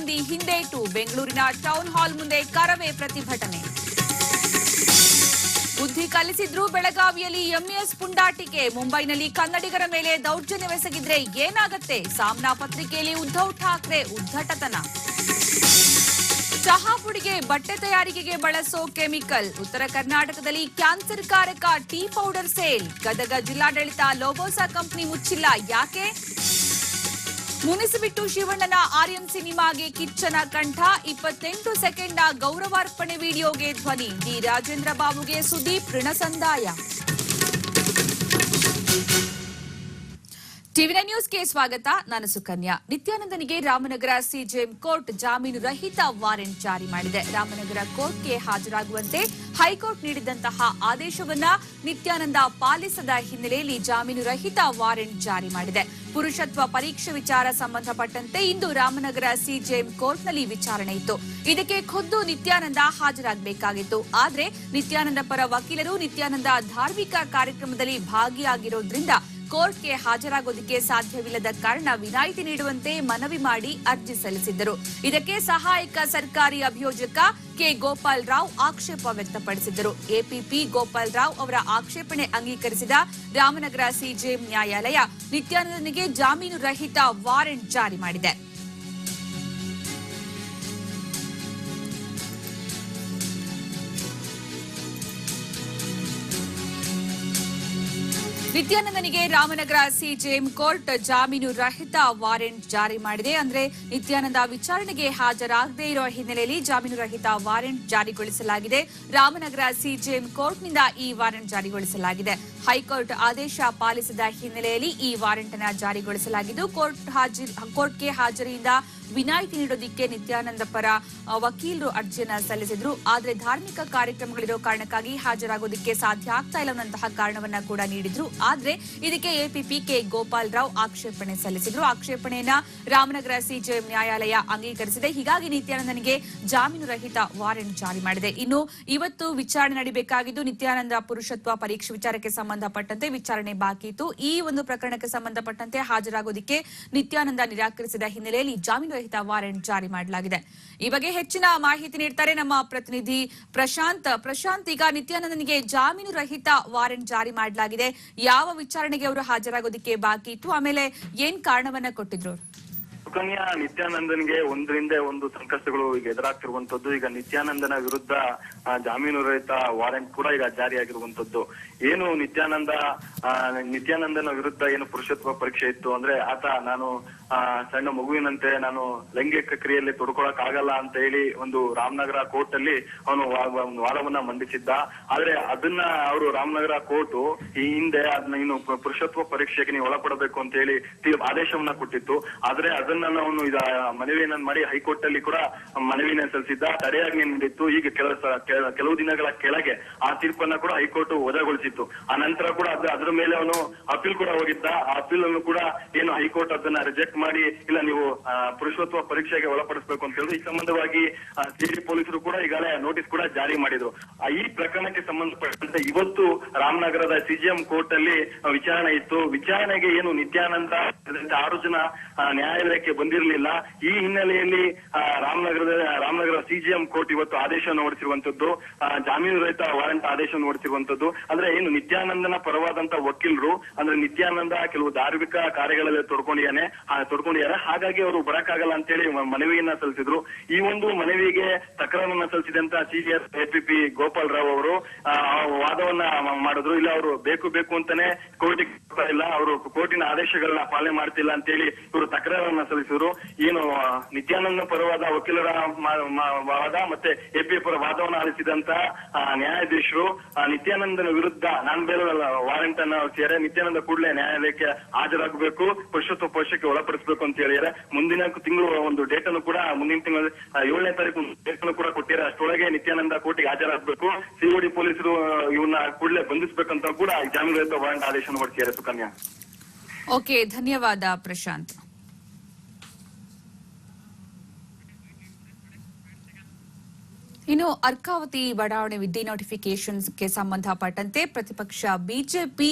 ಸಿಬ್ಬಂದಿ ಹಿಂದೇಟು. ಬೆಂಗಳೂರಿನ ಟೌನ್ ಹಾಲ್ ಮುಂದೆ ಕರವೇ ಪ್ರತಿಭಟನೆ. ಬುದ್ಧಿ ಕಲಿಸಿದ್ರು ಬೆಳಗಾವಿಯಲ್ಲಿ ಎಂಇಎಸ್ ಪುಂಡಾಟಿಕೆ. ಮುಂಬೈನಲ್ಲಿ ಕನ್ನಡಿಗರ ಮೇಲೆ ದೌರ್ಜನ್ಯವೆಸಗಿದ್ರೆ ಏನಾಗತ್ತೆ? ಸಾಮ್ನಾ ಪತ್ರಿಕೆಯಲ್ಲಿ ಉದ್ಧವ್ ಠಾಕ್ರೆ ಉದ್ಧಟತನ. ಚಹಾ ಪುಡಿಗೆ ಬಟ್ಟೆ ತಯಾರಿಕೆಗೆ ಬಳಸೋ ಕೆಮಿಕಲ್. ಉತ್ತರ ಕರ್ನಾಟಕದಲ್ಲಿ ಕ್ಯಾನ್ಸರ್ ಕಾರಕ ಟೀ ಪೌಡರ್ ಸೇಲ್. ಗದಗ ಜಿಲ್ಲಾಡಳಿತ ಲೋಬೋಸಾ ಕಂಪನಿ ಮುಚ್ಚಿಲ್ಲ, ಯಾಕೆ? ಮುನಿಸಿಬಿಟ್ಟು ಶಿವಣ್ಣನ ಆರ್ಯನ್ ಸಿನಿಮಾಗೆ ಕಿಚ್ಚನ ಕಂಠ. 28 ಸೆಕೆಂಡ್ನ ಗೌರವಾರ್ಪಣೆ ವಿಡಿಯೋಗೆ ಧ್ವನಿ. ಡಿ ರಾಜೇಂದ್ರ ಬಾಬುಗೆ ಸುದೀಪ್ ಋಣ ಸಂದಾಯ. ಟಿವಿ9 ನ್ಯೂಸ್ಗೆ ಸ್ವಾಗತ. ನಾನು ಸುಕನ್ಯಾ. ನಿತ್ಯಾನಂದನಿಗೆ ರಾಮನಗರ ಸಿಜೆಎಂ ಕೋರ್ಟ್ ಜಾಮೀನು ರಹಿತ ವಾರೆಂಟ್ ಜಾರಿ ಮಾಡಿದೆ. ರಾಮನಗರ ಕೋರ್ಟ್ಗೆ ಹಾಜರಾಗುವಂತೆ ಹೈಕೋರ್ಟ್ ನೀಡಿದಂತಹ ಆದೇಶವನ್ನ ನಿತ್ಯಾನಂದ ಪಾಲಿಸದ ಹಿನ್ನೆಲೆಯಲ್ಲಿ ಜಾಮೀನು ರಹಿತ ವಾರೆಂಟ್ ಜಾರಿ ಮಾಡಿದೆ. ಪುರುಷತ್ವ ಪರೀಕ್ಷೆ ವಿಚಾರ ಸಂಬಂಧಪಟ್ಟಂತೆ ಇಂದು ರಾಮನಗರ ಸಿಜೆಎಂ ಕೋರ್ಟ್ನಲ್ಲಿ ವಿಚಾರಣೆ ಇತ್ತು. ಇದಕ್ಕೆ ಖುದ್ದು ನಿತ್ಯಾನಂದ ಹಾಜರಾಗಬೇಕಾಗಿತ್ತು. ಆದ್ರೆ ನಿತ್ಯಾನಂದ ಪರ ವಕೀಲರು ನಿತ್ಯಾನಂದ ಧಾರ್ಮಿಕ ಕಾರ್ಯಕ್ರಮದಲ್ಲಿ ಭಾಗಿಯಾಗಿರೋದ್ರಿಂದ ಕೋರ್ಟ್ಗೆ ಹಾಜರಾಗೋದಕ್ಕೆ ಸಾಧ್ಯವಿಲ್ಲದ ಕಾರಣ ವಿನಾಯಿತಿ ನೀಡುವಂತೆ ಮನವಿ ಮಾಡಿ ಅರ್ಜಿ ಸಲ್ಲಿಸಿದ್ದರು. ಇದಕ್ಕೆ ಸಹಾಯಕ ಸರ್ಕಾರಿ ಅಭಿಯೋಜಕ ಕೆ ಗೋಪಾಲ್ ರಾವ್ ಆಕ್ಷೇಪ ವ್ಯಕ್ತಪಡಿಸಿದ್ದರು. ಎಪಿಪಿ ಗೋಪಾಲ್ ರಾವ್ ಅವರ ಆಕ್ಷೇಪಣೆ ಅಂಗೀಕರಿಸಿದ ರಾಮನಗರ ಸಿಜೆಎಂ ನ್ಯಾಯಾಲಯ ನಿತ್ಯಾನಂದನಿಗೆ ಜಾಮೀನು ರಹಿತ ವಾರೆಂಟ್ ಜಾರಿ ಮಾಡಿದೆ. ನಿತ್ಯಾನಂದನಿಗೆ ರಾಮನಗರ ಸಿಜೆಎಂ ಕೋರ್ಟ್ ಜಾಮೀನು ರಹಿತ ವಾರೆಂಟ್ ಜಾರಿ ಮಾಡಿದೆ. ಅಂದ್ರೆ ನಿತ್ಯಾನಂದ ವಿಚಾರಣೆಗೆ ಹಾಜರಾಗದೇ ಇರುವ ಹಿನ್ನೆಲೆಯಲ್ಲಿ ಜಾಮೀನು ರಹಿತ ವಾರೆಂಟ್ ಜಾರಿಗೊಳಿಸಲಾಗಿದೆ. ರಾಮನಗರ ಸಿಜೆಎಂ ಕೋರ್ಟ್ನಿಂದ ಈ ವಾರೆಂಟ್ ಜಾರಿಗೊಳಿಸಲಾಗಿದೆ. ಹೈಕೋರ್ಟ್ ಆದೇಶ ಪಾಲಿಸಿದ ಹಿನ್ನೆಲೆಯಲ್ಲಿ ಈ ವಾರೆಂಟ್ ಅನ್ನು ಜಾರಿಗೊಳಿಸಲಾಗಿದ್ದು ಕೋರ್ಟ್ಗೆ ಹಾಜರಿಯಿಂದ ವಿನಾಯಿತಿ ನೀಡೋದಕ್ಕೆ ನಿತ್ಯಾನಂದ ಪರ ವಕೀಲರು ಅರ್ಜಿಯನ್ನ ಸಲ್ಲಿಸಿದ್ರು. ಆದ್ರೆ ಧಾರ್ಮಿಕ ಕಾರ್ಯಕ್ರಮಗಳಿರೋ ಕಾರಣಕ್ಕಾಗಿ ಹಾಜರಾಗೋದಕ್ಕೆ ಸಾಧ್ಯ ಆಗ್ತಾ ಇಲ್ಲ ಅನ್ನುವಂತಹ ಕಾರಣವನ್ನ ಕೂಡ ನೀಡಿದ್ರು. ಆದ್ರೆ ಇದಕ್ಕೆ ಎಪಿಪಿ ಕೆ ಗೋಪಾಲ್ ರಾವ್ ಆಕ್ಷೇಪಣೆ ಸಲ್ಲಿಸಿದ್ರು. ಆಕ್ಷೇಪಣೆಯನ್ನ ರಾಮನಗರ ಸಿಜೆಎಂ ನ್ಯಾಯಾಲಯ ಅಂಗೀಕರಿಸಿದೆ. ಹೀಗಾಗಿ ನಿತ್ಯಾನಂದನಿಗೆ ಜಾಮೀನು ರಹಿತ ವಾರೆಂಟ್ ಜಾರಿ ಮಾಡಿದೆ. ಇನ್ನು ಇವತ್ತು ವಿಚಾರಣೆ ನಡೆಯಬೇಕಾಗಿದ್ದು ನಿತ್ಯಾನಂದ ಪುರುಷತ್ವ ಪರೀಕ್ಷೆ ವಿಚಾರಕ್ಕೆ ಸಂಬಂಧಪಟ್ಟಂತೆ ವಿಚಾರಣೆ ಬಾಕಿ ಇತ್ತು. ಈ ಒಂದು ಪ್ರಕರಣಕ್ಕೆ ಸಂಬಂಧಪಟ್ಟಂತೆ ಹಾಜರಾಗೋದಕ್ಕೆ ನಿತ್ಯಾನಂದ ನಿರಾಕರಿಸಿದ ಹಿನ್ನೆಲೆಯಲ್ಲಿ ಜಾಮೀನು ರಹಿತ ವಾರೆಂಟ್ ಜಾರಿ ಮಾಡಲಾಗಿದೆ. ಈ ಬಗ್ಗೆ ಹೆಚ್ಚಿನ ಮಾಹಿತಿ ನೀಡ್ತಾರೆ ನಮ್ಮ ಪ್ರತಿನಿಧಿ ಪ್ರಶಾಂತ್. ಈಗ ನಿತ್ಯಾನಂದನಿಗೆ ಜಾಮೀನು ರಹಿತ ವಾರೆಂಟ್ ಜಾರಿ ಮಾಡಲಾಗಿದೆ. ಯಾವ ವಿಚಾರಣೆಗೆ ಅವರು ಹಾಜರಾಗೋದಕ್ಕೆ ಬಾಕಿ ಇತ್ತು? ಆಮೇಲೆ ಏನ್ ಕಾರಣವನ್ನ ಕೊಟ್ಟಿದ್ರು? ಸುಕನ್ಯಾ, ನಿತ್ಯಾನಂದನ್ಗೆ ಒಂದರಿಂದ ಒಂದು ಸಂಕಷ್ಟಗಳು ಈಗ ಎದುರಾಗ್ತಿರುವಂತದ್ದು. ಈಗ ನಿತ್ಯಾನಂದನ ವಿರುದ್ಧ ಜಾಮೀನು ರಹಿತ ವಾರೆಂಟ್ ಕೂಡ ಈಗ ಜಾರಿಯಾಗಿರುವಂತದ್ದು. ಏನು ನಿತ್ಯಾನಂದನ ವಿರುದ್ಧ ಏನು ಪುರುಷತ್ವ ಪರೀಕ್ಷೆ ಇತ್ತು ಅಂದ್ರೆ ಆತ ನಾನು ಸಣ್ಣ ಮಗುವಿನಂತೆ ನಾನು ಲೈಂಗಿಕ ಕ್ರಿಯೆಯಲ್ಲಿ ತೊಡ್ಕೊಳಕ್ ಆಗಲ್ಲ ಅಂತ ಹೇಳಿ ಒಂದು ರಾಮನಗರ ಕೋರ್ಟ್ ಅಲ್ಲಿ ಅವನು ವಾದವನ್ನ ಮಂಡಿಸಿದ್ದ. ಆದ್ರೆ ಅದನ್ನ ಅವರು ರಾಮನಗರ ಕೋರ್ಟ್ ಈ ಹಿಂದೆ ಅದನ್ನ ಇನ್ನು ಪುರುಷತ್ವ ಪರೀಕ್ಷೆಗೆ ನೀವು ಒಳಪಡಬೇಕು ಅಂತ ಹೇಳಿ ಆದೇಶವನ್ನ ಕೊಟ್ಟಿತ್ತು. ಆದ್ರೆ ಅದನ್ನ ಅವನು ಮನವಿಯನ್ನ ಮಾಡಿ ಹೈಕೋರ್ಟ್ ಅಲ್ಲಿ ಕೂಡ ಮನವಿನ ಸಲ್ಲಿಸಿದ್ದ. ತಡೆಯಾಜ್ಞೆ ನೀಡಿತ್ತು. ಈಗ ಕೆಲವು ದಿನಗಳ ಕೆಳಗೆ ಆ ತೀರ್ಪನ್ನ ಕೂಡ ಹೈಕೋರ್ಟ್ ವಜಾಗೊಳಿಸಿತ್ತು. ಆ ನಂತರ ಕೂಡ ಅದ್ರ ಮೇಲೆ ಅವನು ಅಪೀಲ್ ಕೂಡ ಹೋಗಿದ್ದ. ಆ ಅಪೀಲ್ ಅನ್ನು ಕೂಡ ಏನು ಹೈಕೋರ್ಟ್ ಅದನ್ನ ರಿಜೆಕ್ಟ್ ಮಾಡಿ ಇಲ್ಲ ನೀವು ಪುರುಷತ್ವ ಪರೀಕ್ಷೆಗೆ ಒಳಪಡಿಸಬೇಕು ಅಂತ ಹೇಳಿದ್ರು. ಈ ಸಂಬಂಧವಾಗಿ ಸಿಟಿ ಪೊಲೀಸರು ಕೂಡ ಈಗಾಗಲೇ ನೋಟಿಸ್ ಕೂಡ ಜಾರಿ ಮಾಡಿದ್ರು. ಈ ಪ್ರಕರಣಕ್ಕೆ ಸಂಬಂಧಪಟ್ಟಂತೆ ಇವತ್ತು ರಾಮನಗರದ ಸಿಜೆಎಂ ಕೋರ್ಟ್ ಅಲ್ಲಿ ವಿಚಾರಣೆ ಇತ್ತು. ವಿಚಾರಣೆಗೆ ಏನು ನಿತ್ಯಾನಂದ 6 ಜನ ನ್ಯಾಯಾಲಯಕ್ಕೆ ಬಂದಿರಲಿಲ್ಲ. ಈ ಹಿನ್ನೆಲೆಯಲ್ಲಿ ರಾಮನಗರ ಸಿಜೆಎಂ ಕೋರ್ಟ್ ಇವತ್ತು ಆದೇಶವನ್ನು ಹೊರಡಿಸಿರುವಂತದ್ದು, ಜಾಮೀನು ರಹಿತ ವಾರೆಂಟ್ ಆದೇಶವನ್ನು ಹೊರಡಿಸಿರುವಂತದ್ದು. ಅಂದ್ರೆ ಏನು ನಿತ್ಯಾನಂದನ ಪರವಾದಂತ ವಕೀಲರು ಅಂದ್ರೆ ನಿತ್ಯಾನಂದ ಕೆಲವು ಧಾರ್ಮಿಕ ಕಾರ್ಯಗಳಲ್ಲಿ ತೊಡ್ಕೊಂಡಿದ್ದಾರೆ, ಹಾಗಾಗಿ ಅವರು ಬರಕ್ಕಾಗಲ್ಲ ಅಂತ ಹೇಳಿ ಮನವಿಯನ್ನ ಸಲ್ಲಿಸಿದ್ರು. ಈ ಒಂದು ಮನವಿಗೆ ತಕರಾರನ್ನ ಸಲ್ಲಿಸಿದಂತ ಸಿಜಿಎಸ್ ಎಪಿಪಿ ಗೋಪಾಲ್ ರಾವ್ ಅವರು ವಾದವನ್ನ ಮಾಡಿದ್ರು. ಇಲ್ಲ ಅವರು ಬೇಕು ಅಂತಾನೆ ಕೋರ್ಟಿಗೆ ಇಲ್ಲ, ಅವರು ಕೋರ್ಟಿನ ಆದೇಶಗಳನ್ನ ಪಾಲನೆ ಮಾಡ್ತಿಲ್ಲ ಅಂತ ಹೇಳಿ ಇವರು ತಕರಾರನ್ನ ಸಲ್ಲಿಸಿದ್ರು. ಏನು ನಿತ್ಯಾನಂದ ಪರವಾದ ವಕೀಲರ ವಾದ ಮತ್ತೆ ಎಪಿ ಪರ ವಾದವನ್ನು ಆಲಿಸಿದಂತ ನ್ಯಾಯಾಧೀಶರು ನಿತ್ಯಾನಂದನ ವಿರುದ್ಧ ನಾನ್ ಬೇಲ್ ವಾರೆಂಟ್ ಅನ್ನ ಸೇರಿ ನಿತ್ಯಾನಂದ ಕೂಡಲೇ ನ್ಯಾಯಾಲಯಕ್ಕೆ ಹಾಜರಾಗಬೇಕು, ಪುರುಷತ್ವ ಪರೀಕ್ಷೆಗೆ ಒಳಪಡಿಸಬೇಕು ಅಂತ ಹೇಳಿದ್ದಾರೆ. ಮುಂದಿನ ತಿಂಗಳು ಒಂದು ಡೇಟ್ ಅನ್ನು ಕೂಡ ಮುಂದಿನ ತಿಂಗಳು 7ನೇ ತಾರೀಕು ಡೇಟ್ ಅನ್ನು ಕೂಡ ಕೊಟ್ಟಿದ್ದಾರೆ. ಅಷ್ಟೊಳಗೆ ನಿತ್ಯಾನಂದ ಕೋರ್ಟಿಗೆ ಹಾಜರಾಗಬೇಕು. ಸಿಒಡಿ ಪೊಲೀಸರು ಇವನ್ನ ಕೂಡಲೇ ಬಂಧಿಸಬೇಕಂತ ಕೂಡ ಜಾಮೀನು ರಹಿತ ವಾರೆಂಟ್ ಆದೇಶ ಹೊರಡಿಸಿದ್ದಾರೆ. ಸುಕನ್ಯಾ, ಓಕೆ, ಧನ್ಯವಾದ ಪ್ರಶಾಂತ್. ಇನ್ನು ಅರ್ಕಾವತಿ ಬಡಾವಣೆ ವಿದ್ಯುತ್ ನೋಟಿಫಿಕೇಶನ್ಸ್ಗೆ ಸಂಬಂಧಪಟ್ಟಂತೆ ಪ್ರತಿಪಕ್ಷ ಬಿಜೆಪಿ